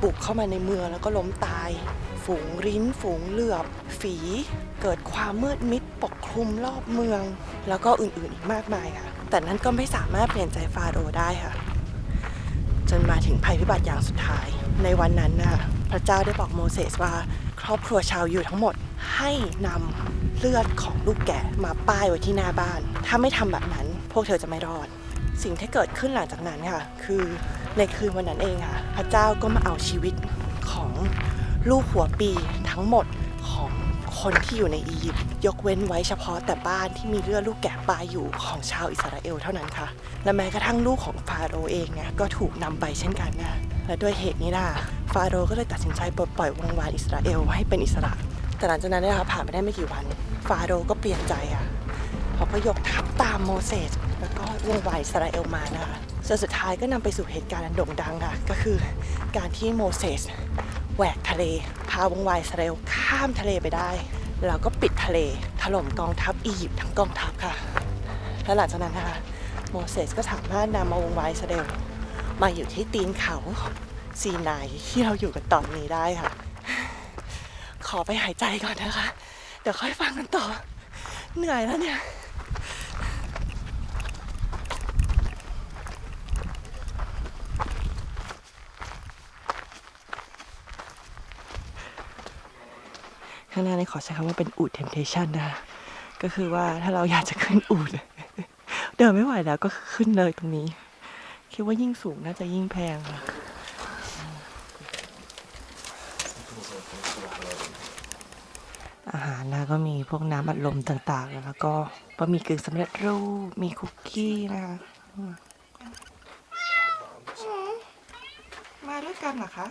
บุกเข้ามาในเมืองแล้วก็ล้มตายฝูงริ้นฝูงเหลือบฝีเกิดความมืดมิดปกคลุมรอบเมืองแล้วก็อื่นๆอีกมากมายค่ะแต่นั้นก็ไม่สามารถเปลี่ยนใจฟาโรห์ได้ค่ะจนมาถึงภัยพิบัติอย่างสุดท้ายในวันนั้นนะคะพระเจ้าได้บอกโมเสสว่าครอบครัวชาวยิวทั้งหมดให้นำเลือดของลูกแกะมาป้ายไว้ที่หน้าบ้านถ้าไม่ทำแบบนั้นพวกเธอจะไม่รอดสิ่งที่เกิดขึ้นหลังจากนั้นค่ะคือในคืนวันนั้นเองค่ะพระเจ้าก็มาเอาชีวิตของลูกหัวปีทั้งหมดของคนที่อยู่ในอียิปต์ยกเว้นไว้เฉพาะแต่บ้านที่มีเลือดลูกแกะปายอยู่ของชาวอิสราเอลเท่านั้นค่ะและแม้กระทั่งลูกของฟาโรห์เองเนี่ยก็ถูกนำไปเช่นกันนะและด้วยเหตุนี้นะฟาโรห์ก็เลยตัดสินใจปลดปล่อยวงวานอิสราเอลให้เป็นอิสระแต่หลังจากนั้นนะคะผ่านไปได้ไม่กี่วันฟาโรห์ก็เปลี่ยนใจอ่ะเขาก็ยกทัพตามโมเสสแล้วก็วงวานอิสราเอลมานะคะจนสุดท้ายก็นำไปสู่เหตุการณ์อันโด่งดังค่ะก็คือการที่โมเสสแหวกทะเลพาวงวานอิสราเอลข้ามทะเลไปได้แล้วก็ปิดทะเลถล่มกองทัพอียิปต์ทั้งกองทัพค่ะและหลังจากนั้นนะคะโมเสสก็สามารถนำมาวงวานอิสราเอลมาอยู่ที่ตีนเขาซีนายที่เราอยู่กันตอนนี้ได้ค่ะขอไปหายใจก่อนนะคะเดี๋ยวค่อยฟังกันต่อเหนื่อยแล้วเนี่ยข้างหน้านี่ขอใช้คำว่าเป็นอูฐ temptation นะคะก็คือว่าถ้าเราอยากจะขึ้นอูฐเดินไม่ไหวแล้วก็ขึ้นเลยตรงนี้คิดว่ายิ่งสูงน่าจะยิ่งแพงค่ะอาหารนะก็มีพวกน้ำอัดลมต่างๆแล้วก็บะหมี่กึ่งสำเร็จรูปมีคุกกี้นะคะมาด้วยกันเหรอคะ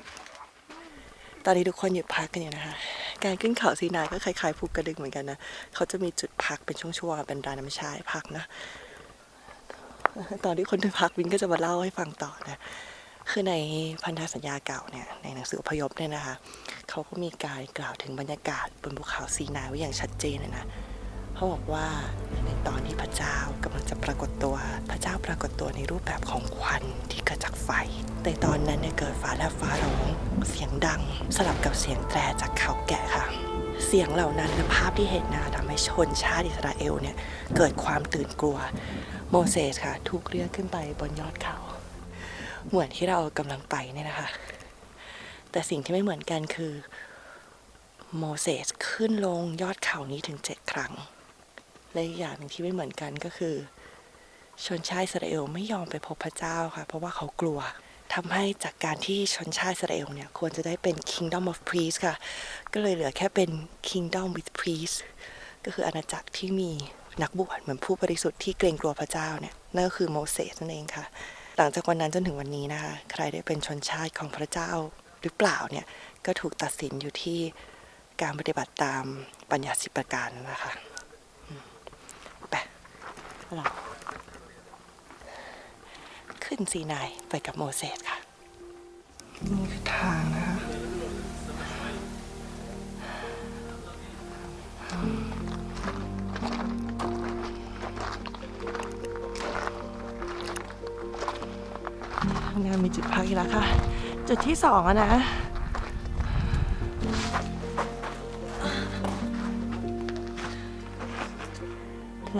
ตอนนี้ทุกคนหยุดพักกันอยู่นะคะการขึ้นเขาซีนายก็คล้ายๆภูกระดึงเหมือนกันนะเขาจะมีจุดพักเป็นช่วงๆเป็นร้านน้ำชาพักนะตอนที่คนที่พักวินก็จะมาเล่าให้ฟังต่อนะคือในพันธสัญญาเก่าเนี่ยในหนังสืออพยพเนี่ยนะคะเขาก็มีการกล่าวถึงบรรยากาศบนภูเขาซีนายไว้อย่างชัดเจนนะเขาบอกว่าในตอนที่พระเจ้ากำลังจะปรากฏตัวพระเจ้าปรากฏตัวในรูปแบบของควันที่เกิดจากไฟในตอนนั้นเนี่ยเกิดฟ้าแลบฟ้าร้องเสียงดังสลับกับเสียงแตรจากเขาแกะค่ะเสียงเหล่านั้นและภาพที่เห็นนะทำให้ชนชาติอิสราเอลเนี่ยเกิดความตื่นกลัวโมเสสค่ะถูกเรียกขึ้นไปบนยอดเขาเหมือนที่เรากำลังไปเนี่ยนะคะแต่สิ่งที่ไม่เหมือนกันคือโมเสสขึ้นลงยอดเขานี้ถึง7 ครั้งและอีกอย่างหนึ่งที่ไม่เหมือนกันก็คือชนชาติอิสราเอลไม่ยอมไปพบพระเจ้าค่ะเพราะว่าเขากลัวทำให้จากการที่ชนชาติอิสราเอลเนี่ยควรจะได้เป็น Kingdom of Priests ค่ะก็เลยเหลือแค่เป็น Kingdom with Priests ก็คืออาณาจักรที่มีนักบวชเหมือนผู้บริสุทธิ์ที่เกรงกลัวพระเจ้าเนี่ยนั่นก็คือโมเสสนั่นเองค่ะหลังจากวันนั้นจนถึงวันนี้นะคะใครได้เป็นชนชาติของพระเจ้าหรือเปล่าเนี่ยก็ถูกตัดสินอยู่ที่ การปฏิบัติตามปัญญา10 ประการนะคะไปเราขึ้นซีนายไปกับโมเสสค่ะนี่คือทางนะคะข้างหน้ามีจุดพักอีกแล้วค่ะ จุดที่2อะนะ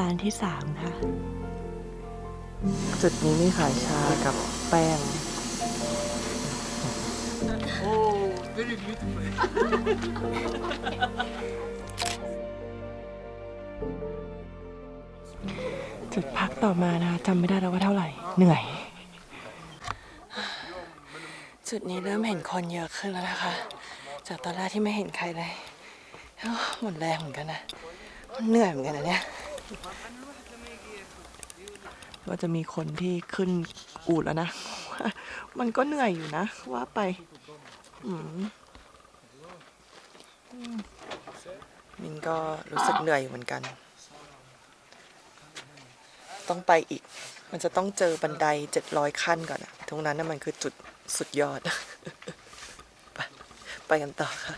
ร้านที่3ค่ะ จุดนี้มีขายชากับแป้ง จุดพักต่อมานะคะจำไม่ได้แล้วว่าเท่าไหร่ เหนื่อย จุดนี้เริ่มเห็นคนเยอะขึ้นแล้วนะคะ จากตอนแรกที่ไม่เห็นใครเลยหมดแรงเหมือนกันนะมันเหนื่อยเหมือนกันนะเนี่ยก็จะมีคนที่ขึ้นอูฐแล้วนะ มันก็เหนื่อยอยู่นะว่าไปมินก็รู้สึกเหนื่อยอยู่เหมือนกัน ต้องไปอีก มันจะต้องเจอบันได700 ขั้นก่อนอะตรงนั้นน่ะมันคือจุดสุดยอด ไปกันต่อค่ะ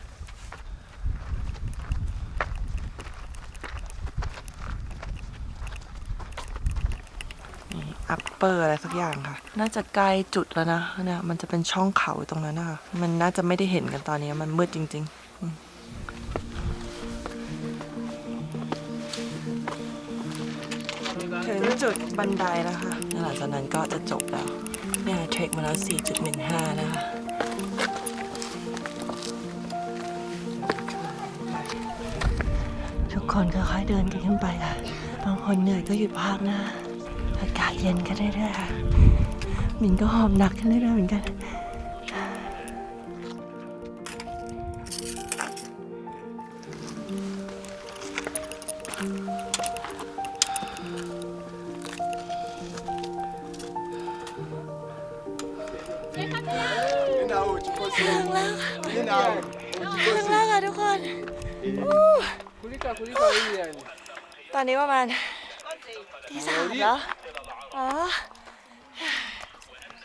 นี่อัปเปอร์อะไรสักอย่างค่ะ น่าจะใกล้จุดแล้วนะเนี่ยมันจะเป็นช่องเขาตรงนั้นนะคะมันน่าจะไม่ได้เห็นกันตอนนี้มันมืดจริงๆถึงจุดบันไดแล้วค่ะหลังจากนั้นก็จะจบแล้วเนี่ยเทรคมาแล้ว 4.15 นะคะทุกคนค่อยๆเดินกันขึ้นไปค่ะบางคนเหนื่อยก็หยุดพักนะอากาศเย็นกันเรื่อยๆค่ะมินก็หอบหนักขึ้นเรื่อยๆเหมือนกันถึงแล้วค่ะทุกคนตอนนี้ประมาณตี 3แล้วอ๋อ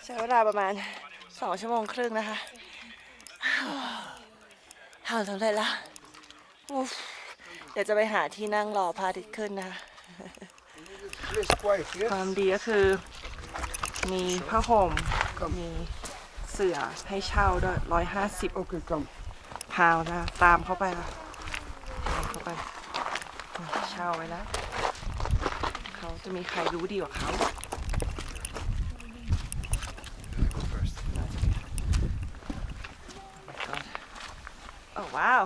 ใช้เวลาประมาณ2 ชั่วโมงครึ่งนะคะทำสำเร็จแล้วเดี๋ยวจะไปหาที่นั่งรอพระอาทิตย์ขึ้นนะคะความดีก็คือมีผ้าห่มมีเสื่อให้เช่าด้วย150 พาวนะตามเข้าไปค่ะตามเข้าไปเช่าไว้แล้วเขาจะมีใครรู้ดีกว่าเขาโอ้ว้าว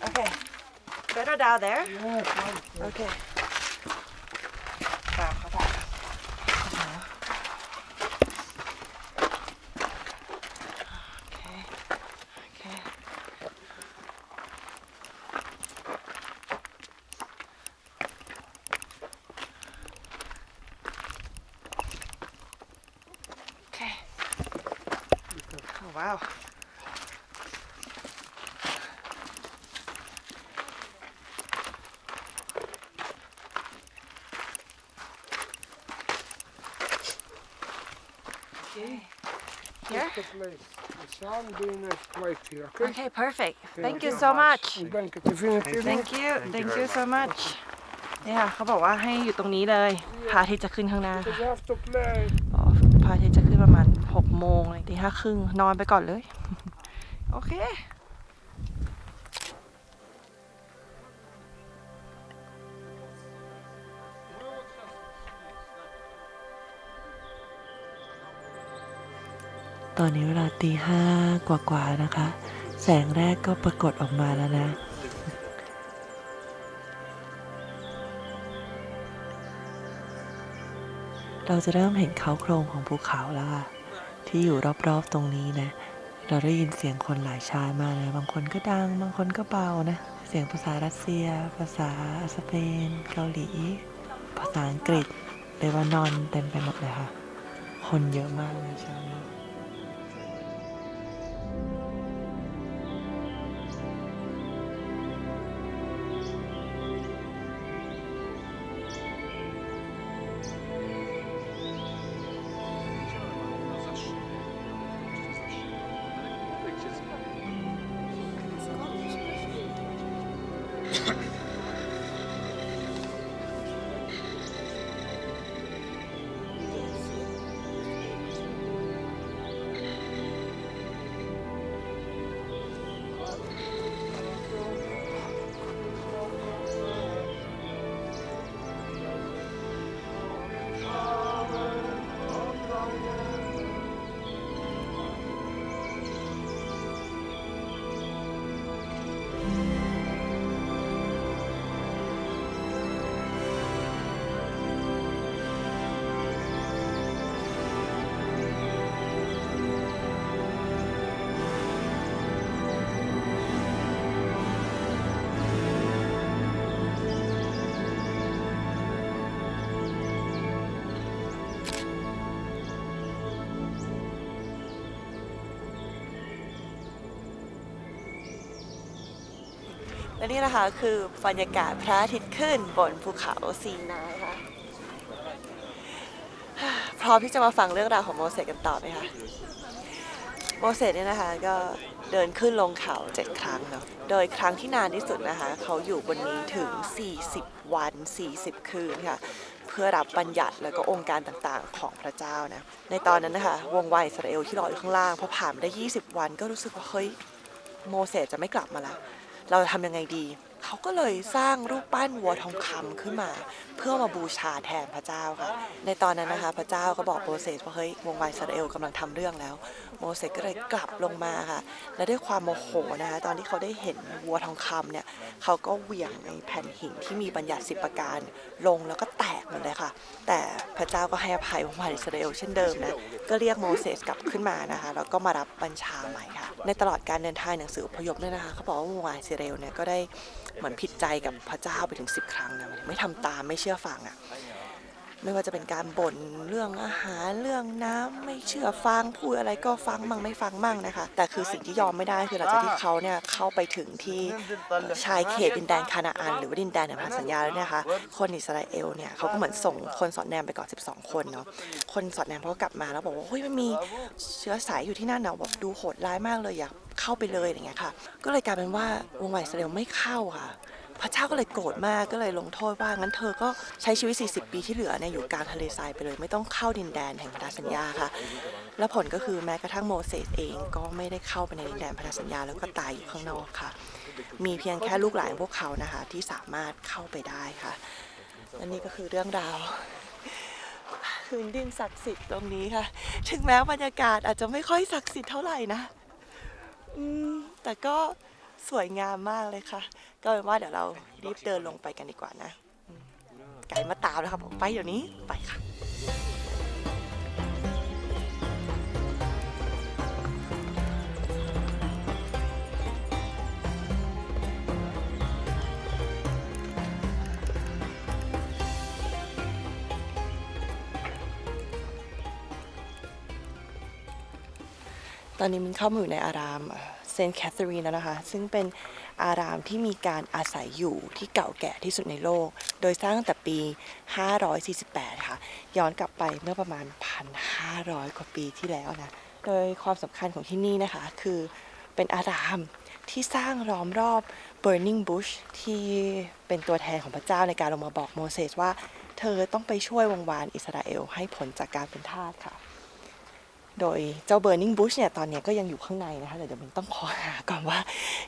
Okay. Better down there? Yeah. Okay. ตามเข้าไปOkay. Oh wow. Here? Okay, perfect. Thank you so much. Thank you so much. เนี่ยเขาบอกว่าให้อยู่ตรงนี้เลยพระอาทิตย์จะขึ้นข้างหน้าพระอาทิตย์จะขึ้นประมาณ6 โมงเลยตี 5:30นอนไปก่อนเลย โอเคตอนนี้เวลาตี 5 กว่าๆนะคะแสงแรกก็ปรากฏออกมาแล้วนะเราจะเริ่มเห็นเขาโครงของภูเขาแล้วค่ะที่อยู่รอบๆตรงนี้นะเราได้ยินเสียงคนหลายชาติมากเลยบางคนก็ดังบางคนก็เบานะเสียงภาษารัสเซียภาษาสเปนเกาหลี ภาษาอังกฤษเลบานอนเต็มไปหมดเลยค่ะ คนเยอะมากเลยเช้านี้ และนี่นะคะคือบรรยากาศพระอาทิตย์ขึ้นบนภูเขาซีนายค่ะ พร้อมที่จะมาฟังเรื่องราวของโมเสสกันต่อไหมคะ โมเสสเนี่ยนะคะก็เดินขึ้นลงเขา7 ครั้งเนาะ โดยครั้งที่นานที่สุดนะคะเขาอยู่บนนี้ถึง40 วัน 40 คืนค่ะ เพื่อรับบัญญัติแล้วก็องค์การต่างๆของพระเจ้านะ ในตอนนั้นนะคะวงวานอิสราเอลที่รออยู่ข้างล่างพอผ่านไปได้20 วันก็รู้สึกว่าเฮ้ยโมเสสจะไม่กลับมาแล้ว เราจะทำยังไงดี เขาก็เลยสร้างรูปปั้นวัวทองคำขึ้นมา เพื่อมาบูชาแทนพระเจ้าค่ะ ในตอนนั้นนะคะพระเจ้าก็บอกโมเสสว่าเฮ้ยวงวานอิสราเอลกำลังทำเรื่องแล้ว โมเสสก็เลยกลับลงมาค่ะ และด้วยความโมโหนะคะตอนที่เขาได้เห็นวัวทองคำเนี่ยเขาก็เหวี่ยงในแผ่นหินที่มีบัญญัติ10 ประการลงแล้วก็แตกหมดเลยค่ะ แต่พระเจ้าก็ให้อภัยวงวานอิสราเอลเช่นเดิมนะ ก็เรียกโมเสสกลับขึ้นมานะคะแล้วก็มารับบัญชาใหม่ค่ะ ในตลอดการเดินทางหนังสืออพยพเนี่ยนะคะเขาบอกว่าวงวานอิสราเอลเนี่ยก็ได้เหมือนผิดใจกับพระเจ้าไปถึง10 ครั้งนะไม่ทำตามไม่เชื่อฟังอ่ะ ไม่ว่าจะเป็นการบ่นเรื่องอาหารเรื่องน้ำไม่เชื่อฟังพูดอะไรก็ฟังมั่งไม่ฟังมั่งนะคะแต่คือสิ่งที่ยอมไม่ได้คือหลังจากที่เขาเนี่ยเข้าไปถึงที่ชายเขตดินแดนคานาอันหรือว่าดินแดนแห่งพันธสัญญาแล้วเนี่ยค่ะคนอิสราเอลเนี่ยเขาก็เหมือนส่งคนสอดแนมไปก่อน12 คนเนาะคนสอดแนมเขาก็กลับมาแล้วบอกว่าเฮ้ยมันมีเชื้อสายอยู่ที่นั่นนะแบบดูโหดร้ายมากเลยอยากเข้าไปเลยอย่างเงี้ยค่ะก็เลยกลายเป็นว่าวงวานอิสราเอลไม่เข้าค่ะพระเจ้าก็เลยโกรธมากก็เลยลงโทษว่างั้นเธอก็ใช้ชีวิต40 ปีที่เหลือเนี่ยอยู่กลางทะเลทรายไปเลยไม่ต้องเข้าดินแดนแห่งพันธสัญญาค่ะและผลก็คือแม้กระทั่งโมเสสเองก็ไม่ได้เข้าไปในดินแดนพันธสัญญาแล้วก็ตายอยู่ข้างนอกค่ะมีเพียงแค่ลูกหลานพวกเขานะคะที่สามารถเข้าไปได้ค่ะและนี่ก็คือเรื่องราวพื้นดินศักดิ์สิทธิ์ตรงนี้ค่ะถึงแม้บรรยากาศอาจจะไม่ค่อยศักดิ์สิทธิ์เท่าไหร่นะแต่ก็สวยงามมากเลยค่ะก็เป็นว่าเดี๋ยวเรารีบเดินลงไปกันดีกว่านะไกด์มาตามแล้วครับไปเดี๋ยวนี้ไปค่ะตอนนี้มันเข้ามาอยู่ในอารามเซนต์แคทเธอรีนแล้วนะคะซึ่งเป็นอารามที่มีการอาศัยอยู่ที่เก่าแก่ที่สุดในโลกโดยสร้างตั้งแต่ปี548ค่ะย้อนกลับไปเมื่อประมาณ 1,500 กว่าปีที่แล้วนะโดยความสำคัญของที่นี่นะคะคือเป็นอารามที่สร้างล้อมรอบ Burning Bush ที่เป็นตัวแทนของพระเจ้าในการลงมาบอกโมเสสว่าเธอต้องไปช่วยวงวานอิสราเอลให้พ้นจากการเป็นทาสค่ะโดยเจ้า Burning Bush เนี่ยตอนนี้ก็ยังอยู่ข้างในนะคะเดี๋ยวมันต้องขอหาก่อนว่า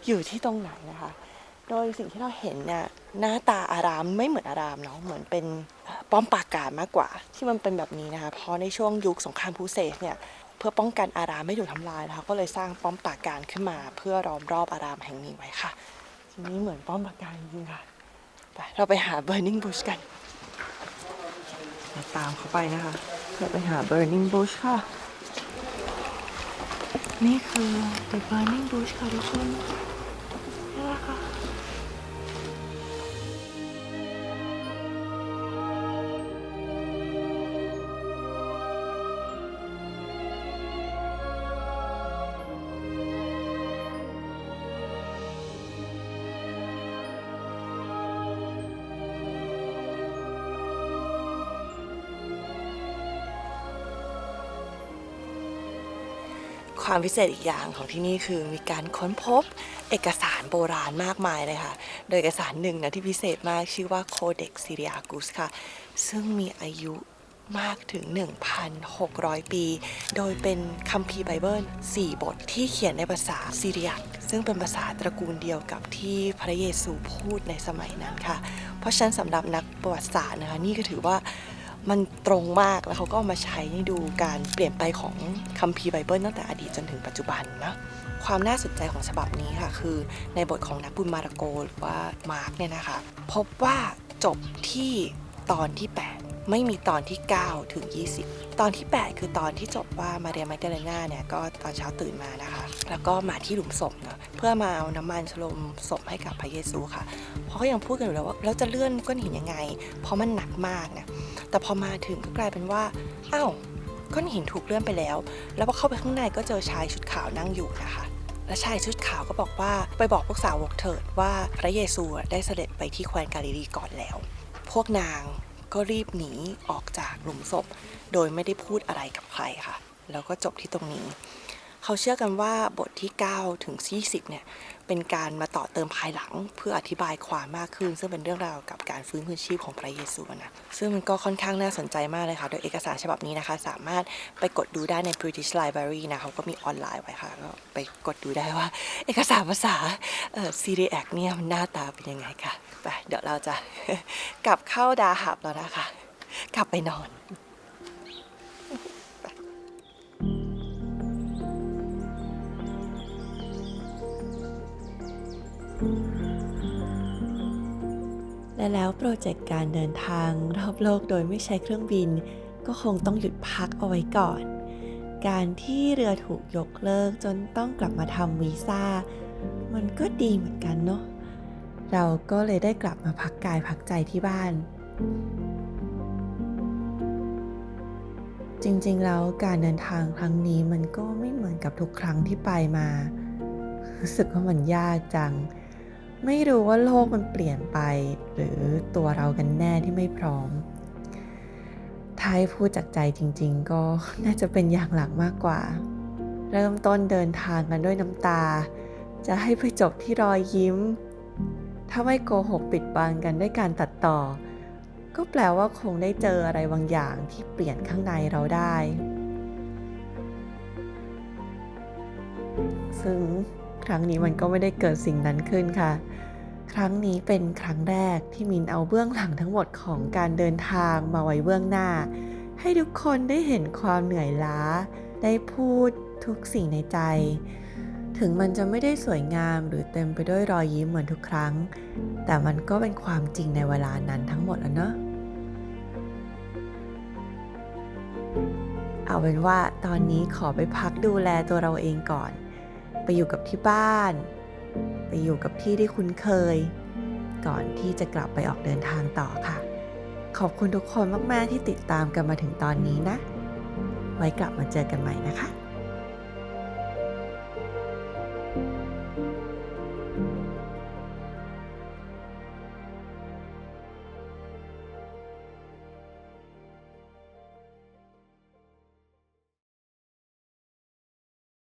อยู่ที่ตรงไหนนะคะโดยสิ่งที่เราเห็นเนี่ยหน้าตาอารามไม่เหมือนอารามเนาะเหมือนเป็นป้อมปราการมากกว่าที่มันเป็นแบบนี้นะคะเพราะในช่วงยุคสงครามครูเสดเนี่ยเพื่อป้องกันอารามไม่ถูกทำลายนะคะก็เลยสร้างป้อมปราการขึ้นมาเพื่อล้อมรอบอารามแห่งนี้ไว้ค่ะทีนี้เหมือนป้อมปราการจริงๆค่ะไปเราไปหา Burning Bush กันตามเขาไปนะคะเราไปหา Burning Bush ค่ะนี่คือ The Burning Bush ค่ะทุกคนนี่แหละค่ะ ความพิเศษอีกอย่างของที่นี่คือมีการค้นพบเอกสารโบราณมากมายเลยค่ะโดยเอกสารหนึ่งนะที่พิเศษมากชื่อว่า Codex Syriacus ค่ะซึ่งมีอายุมากถึง 1,600 ปีโดยเป็นคัมภีร์ไบเบิล4 บทที่เขียนในภาษาซีเรียกซึ่งเป็นภาษาตระกูลเดียวกับที่พระเยซูพูดในสมัยนั้นค่ะเพราะฉะนั้นสำหรับนักประวัติศาสตร์นะคะนี่ก็ถือว่ามันตรงมากแล้วเขาก็เอามาใช้ให้ดูการเปลี่ยนไปของคัมภีร์ไบเบิลตั้งแต่อดีตจนถึงปัจจุบันนะความน่าสนใจของฉบับนี้ค่ะคือในบทของนักบุญมาระโกหรือว่ามาร์กเนี่ยนะคะพบว่าจบที่ตอนที่ 8ไม่มีตอนที่ 9 ถึง 20 ตอนที่ 8 คือตอนที่จบว่ามาเรียแมกดาเลนาเนี่ยก็ตอนเช้าตื่นมานะคะแล้วก็มาที่หลุมศพเนาะเพื่อมาเอาน้ำมันฉลมศพให้กับพระเยซูค่ะเพราะเขายังพูดกันอยู่แล้วว่าแล้วจะเลื่อนก้อนหินยังไงเพราะมันหนักมากนะแต่พอมาถึงก็กลายเป็นว่าอ้าวก้อนหินถูกเลื่อนไปแล้วแล้วพอเข้าไปข้างในก็เจอชายชุดขาวนั่งอยู่นะคะและชายชุดขาวก็บอกว่าไปบอกพวกสาวกเถิดว่าพระเยซูได้เสด็จไปที่แคว้นกาลิลีก่อนแล้วพวกนางก็รีบหนีออกจากหลุมศพโดยไม่ได้พูดอะไรกับใครค่ะแล้วก็จบที่ตรงนี้เขาเชื่อกันว่าบทที่9ถึง20เนี่ยเป็นการมาต่อเติมภายหลังเพื่ออธิบายความมากขึ้นซึ่งเป็นเรื่องราวกับการฟื้นคืนชีพของพระเยซูนะซึ่งมันก็ค่อนข้างน่าสนใจมากเลยค่ะโดยเอกสารฉบับนี้นะคะสามารถไปกดดูได้ใน British Library นะเขาก็มีออนไลน์ไว้ค่ะก็ไปกดดูได้ว่าเอกสารภาษาซีเรียกเนี่ยมันหน้าตาเป็นยังไงค่ะไปเดี๋ยวเราจะ กลับเข้าดาหับแล้วนะคะกลับไปนอนและแล้วโปรเจกต์การเดินทางรอบโลกโดยไม่ใช้เครื่องบินก็คงต้องหยุดพักเอาไว้ก่อน การที่เรือถูกยกเลิกจนต้องกลับมาทำวีซ่ามันก็ดีเหมือนกันเนาะเราก็เลยได้กลับมาพักกายพักใจที่บ้านจริงๆแล้วการเดินทางครั้งนี้มันก็ไม่เหมือนกับทุกครั้งที่ไปมารู้สึกว่ามันยากจังไม่รู้ว่าโลกมันเปลี่ยนไปหรือตัวเรากันแน่ที่ไม่พร้อมถ้าให้พูดจากใจจริงๆก็น่าจะเป็นอย่างหลังมากกว่าเริ่มต้นเดินทางกันด้วยน้ำตาจะให้ไปจบที่รอยยิ้มถ้าไม่โกหกปิดบังกันด้วยการตัดต่อก็แปลว่าคงได้เจออะไรบางอย่างที่เปลี่ยนข้างในเราได้ซึ่งครั้งนี้มันก็ไม่ได้เกิดสิ่งนั้นขึ้นค่ะครั้งนี้เป็นครั้งแรกที่มินเอาเบื้องหลังทั้งหมดของการเดินทางมาไว้เบื้องหน้าให้ทุกคนได้เห็นความเหนื่อยล้าได้พูดทุกสิ่งในใจถึงมันจะไม่ได้สวยงามหรือเต็มไปด้วยรอยยิ้มเหมือนทุกครั้งแต่มันก็เป็นความจริงในเวลานั้นทั้งหมดแล้วเนอะเอาเป็นว่าตอนนี้ขอไปพักดูแลตัวเราเองก่อนไปอยู่กับที่บ้านไปอยู่กับที่ที่คุ้นเคยก่อนที่จะกลับไปออกเดินทางต่อค่ะขอบคุณทุกคนมากๆที่ติดตามกันมาถึงตอนนี้นะไว้กลับมาเจอกันใหม่นะคะ